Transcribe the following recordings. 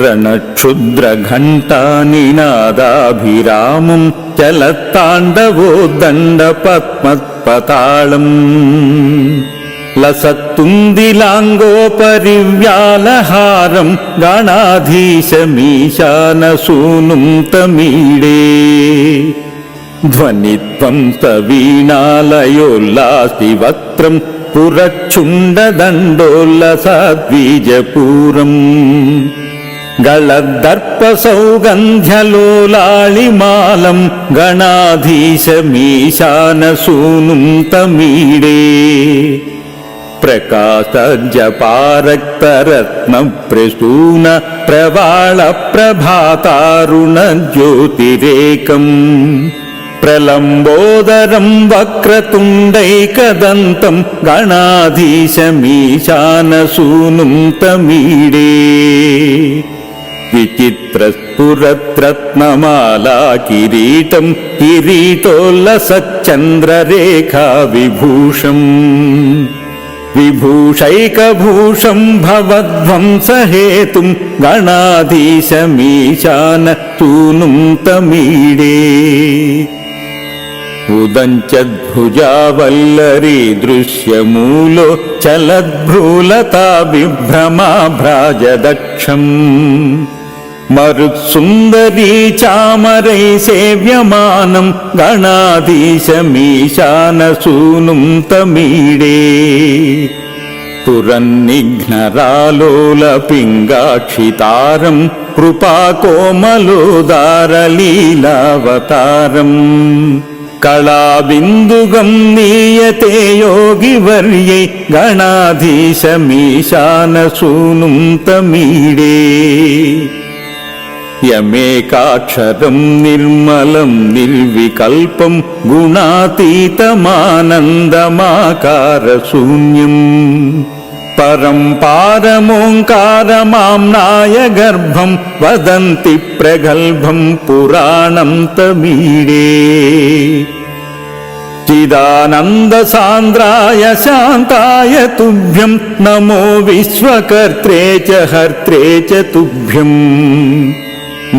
रणक्षुद्रघण्टानिनादाभिरामं चलत्ताण्डवोद्दण्डपद्मपताळम् लसत्तुन्दिलाङ्गोपरिव्यालहारं गणाधीशमीशानसूनुं तमीडे ध्वनिध्वंसवीणालयोल्लासिवक्त्रं पुरच्छुण्डदण्डोल्लसद्बीजपूरम् गलद्दर्पसौगन्ध्यलोलाळिमालं गणाधीशमीशानसूनुं तमीडे प्रकाशजपारक्तरत्नप्रसून प्रवाळप्रभातारुणज्योतिरेकम् प्रलम्बोदरं वक्रतुण्डैकदन्तं गणाधीशमीशानसूनुं तमीडे विचित्रस्फुरद्रत्नमालाकिरीटं किरीटोल्लसच्चन्द्ररेखाविभूषम् विभूषैकभूषं भवध्वंसहेतुं गणाधीशमीशानसूनुं तमीडे उदञ्चद्भुजावल्लरी दृश्यमूलो चलद्भ्रूलता बिभ्रमाभ्राजदक्षम् मरुत्सुन्दरी चामरै सेव्यमानं गणाधीशमीशानसूनुं तमीडे पुरन्निघ्नरालोलपिङ्गाक्षितारं कृपाकोमलोदारलीलावतारम् कलाबिन्दुगं नीयते योगिवर्यै गणाधीशमीशानसूनुं तमीडे यमेकाक्षरं निर्मलं निर्विकल्पं गुणातीतमानन्दमाकारशून्यम् परं पारमोङ्कारमाम्नाय गर्भं वदन्ति प्रगल्भं पुराणं तमीडे चिदानन्दसान्द्राय शान्ताय तुभ्यं नमो विश्वकर्त्रे च हर्त्रे च तुभ्यम्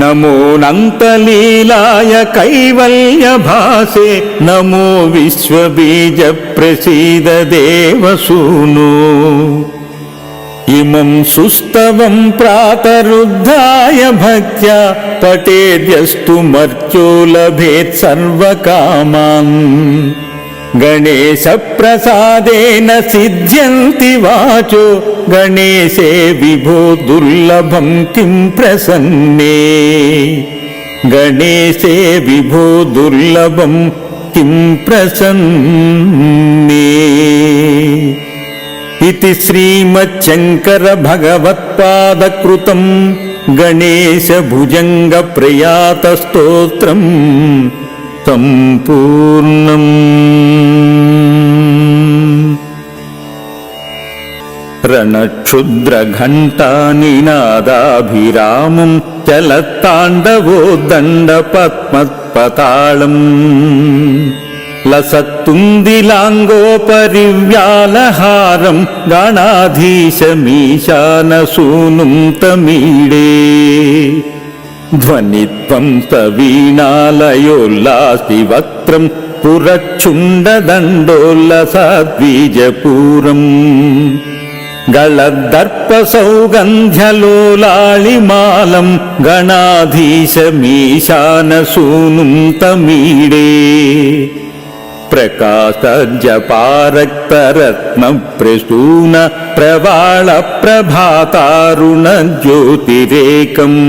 नमोऽनन्तलीलाय कैवल्यभासे नमो विश्वबीजप्रसीद देवसूनो इमं सुस्तवं प्रातरुद्धाय भक्त्या पठेद्यस्तु मर्त्यो लभेत् सर्वकामान् गणेशप्रसादेन सिद्ध्यन्ति वाचो गणेशे विभो दुर्लभं किं प्रसन्ने गणेशे विभो दुर्लभं किं प्रसन्ने इति श्रीमच्छङ्करभगवत्पादकृतं गणेशभुजङ्गप्रयातस्तोत्रम् सम्पूर्णम् रणक्षुद्रघण्टानिनादाभिरामं चलत्ताण्डवोद्दण्डपद्मपताळम् लसत्तुन्दिलाङ्गोपरिव्यालहारं गणाधीशमीशानसूनुं तमीडे ध्वनिध्वंसवीणालयोल्लासिवक्त्रं पुरच्छुण्डदण्डोल्लसद्बीजपूरम् गलद्दर्पसौगन्ध्यलोलाळिमालं गणाधीशमीशानसूनुं तमीडे प्रकाशजपारक्तरत्नप्रसून प्रवाळप्रभातारुणज्योतिरेकम्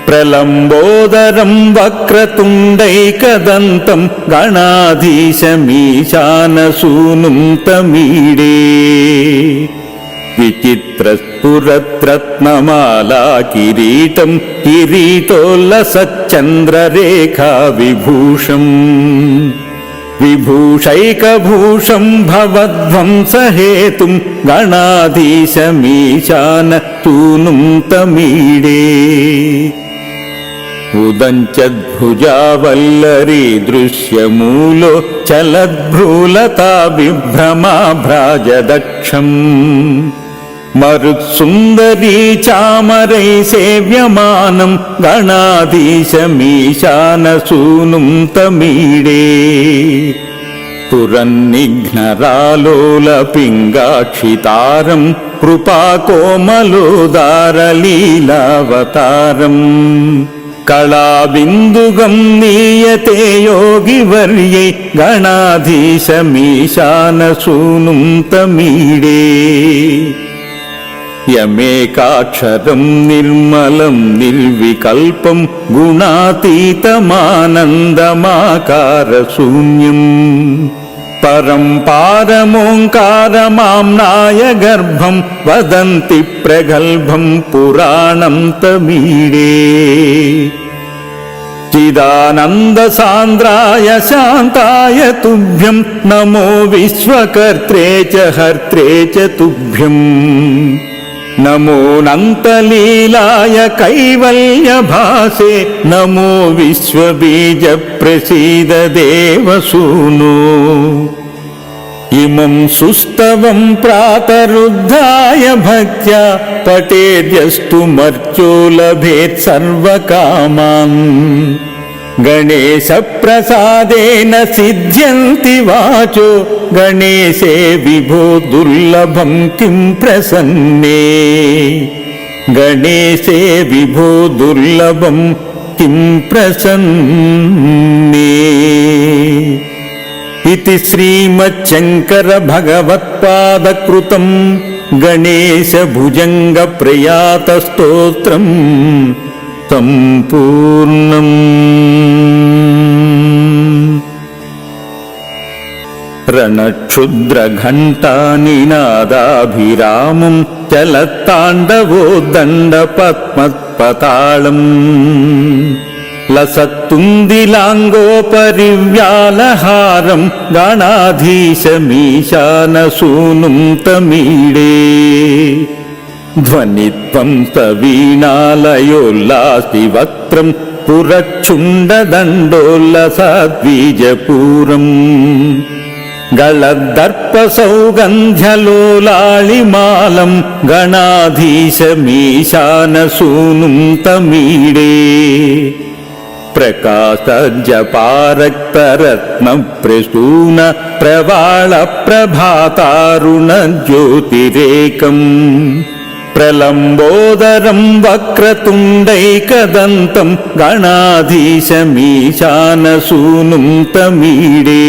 प्रलम्बोदरं वक्रतुण्डैकदन्तं गणाधीशमीशानसूनुं तमीडे विचित्रस्फुरद्रत्नमालाकिरीटं किरीटोल्लसच्चन्द्ररेखाविभूषम् विभूषैकभूषं भवध्वंसहेतुं गणाधीशमीशानसूनुं तमीडे उदञ्चद्भुजावल्लरी दृश्यमूलो चलद्भ्रूलता बिभ्रमाभ्राजदक्षम् మరుత్సుందరీ చామరై సేవ్యమానం గణాధీశమీశానసూనుం తమీడే పురన్నిఘ్నరాలోల పింగాక్షితారం కృపాకోమలోదారలీలావతారం కళాబిందుగం నీయతే యోగివర్యై గణాధీశమీశానసూనుం తమీడే యమేకాక్షరం నిర్మలం నిర్వికల్పం గుణాతీతమానందమాకారశూన్యం పరం పారమోంకారమామ్నాయ గర్భం వదంతి ప్రగల్భం పురాణం తమీడే చిదానంద సాంద్రాయ శాంతాయ తుభ్యం నమో విశ్వకర్త్రే చ హర్త్రే చ తుభ్యం నమోనంతలీలాయ కైవల్యభాసే నమో విశ్వబీజ ప్రసీద దేవసూనో ఇమం సుస్తవం ప్రాతరుద్ధాయ భక్త్యా పఠేద్యస్తు మర్త్యో లభేత్ సర్వకామాన్ గణేశ ప్రసాదేన సిద్ధ్యంతి వాచో గణేశే విభో దుర్లభం కిం ప్రసన్నే గణేశే విభో దుర్లభం కిం ప్రసన్నే इति श्रीमच्छङ्कर भगवत्पादकृतं गणेशभुजङ्गप्रयातस्तोत्रम् सम्पूर्णम् रणक्षुद्रघण्टानिनादाभिरामं चलत्ताण्डवोद्दण्डपद्मत्पताळम् लसत्तुन्दिलाङ्गोपरिव्यालहारं गणाधीशमीशानसूनुं तमीडे ध्वनित्वं सवीणालयोल्लासिवक्त्रं पुरच्छुण्डदण्डोल्लसाद्बीजपूरम् गलद्दर्पसौगन्ध्यलोलाळिमालं गणाधीशमीशानसूनुं तमीडे प्रकाशजपारक्तरत्नप्रसून प्रवाळप्रभातारुणज्योतिरेकम् प्रलम्बोदरं वक्रतुण्डैकदन्तं गणाधीशमीशानसूनुं तमीडे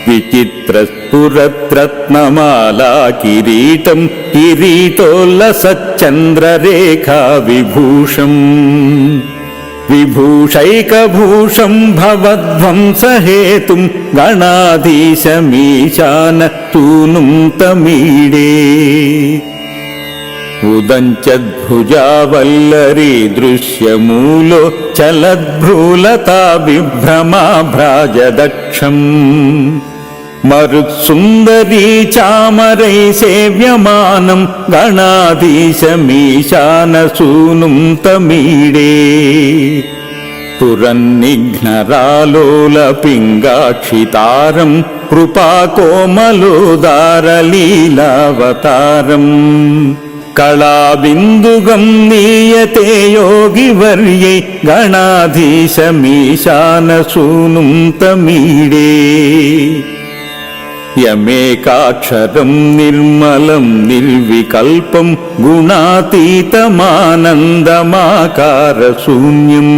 विचित्रस्फुरद्रत्नमालाकिरीटं किरीटोल्लसच्चन्द्ररेखाविभूषम् विभूषैकभूषं भवध्वंसहेतुं गणाधीशमीशानसूनुं तमीडे उदञ्चद्भुजावल्लरी दृश्यमूलो चलद्भ्रूलता विभ्रमाभ्राजदक्षम् मरुत्सुन्दरी चामरै सेव्यमानं गणाधीशमीशानसूनुं तमीडे पुरन्निघ्नरालोलपिङ्गाक्षितारं कृपाकोमलोदारलीलावतारम् कलाबिन्दुगं नीयते योगिवर्यै गणाधीशमीशानसूनुं तमीडे यमेकाक्षरं निर्मलं निर्विकल्पं गुणातीतमानन्दमाकारशून्यं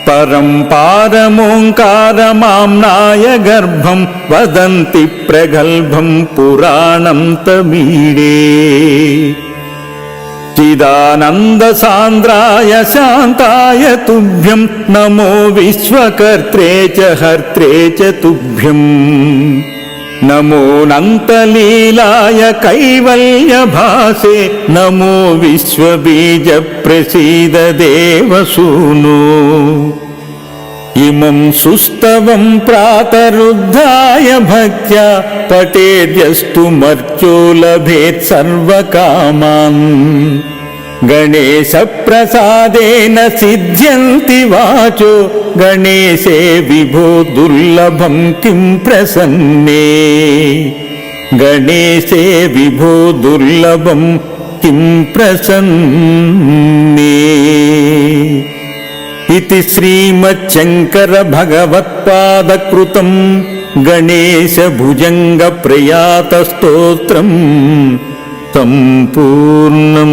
परं पारमोङ्कारमाम्नाय गर्भं वदन्ति प्रगल्भं पुराणं तमीडे चिदानन्दसान्द्राय शान्ताय तुभ्यं नमो विश्वकर्त्रे च हर्त्रे च तुभ्यम् नमोऽनन्तलीलाय कैवल्यभासे नमो विश्वबीजप्रसीद देवसूनो इमं सुस्तवं प्रातरुद्धाय भक्त्या पठेद्यस्तु मर्त्यो लभेत् सर्वकामान् गणेशप्रसादेन सिद्ध्यन्ति वाचो गणेशे विभो दुर्लभं किं प्रसन्ने గణేశే విభో దుర్లభం కిం ప్రసన్నే. ఇది శ్రీమచ్చంకర భగవత్పాదకృతం గణేశ భుజంగ ప్రయాత స్తోత్రం సంపూర్ణం.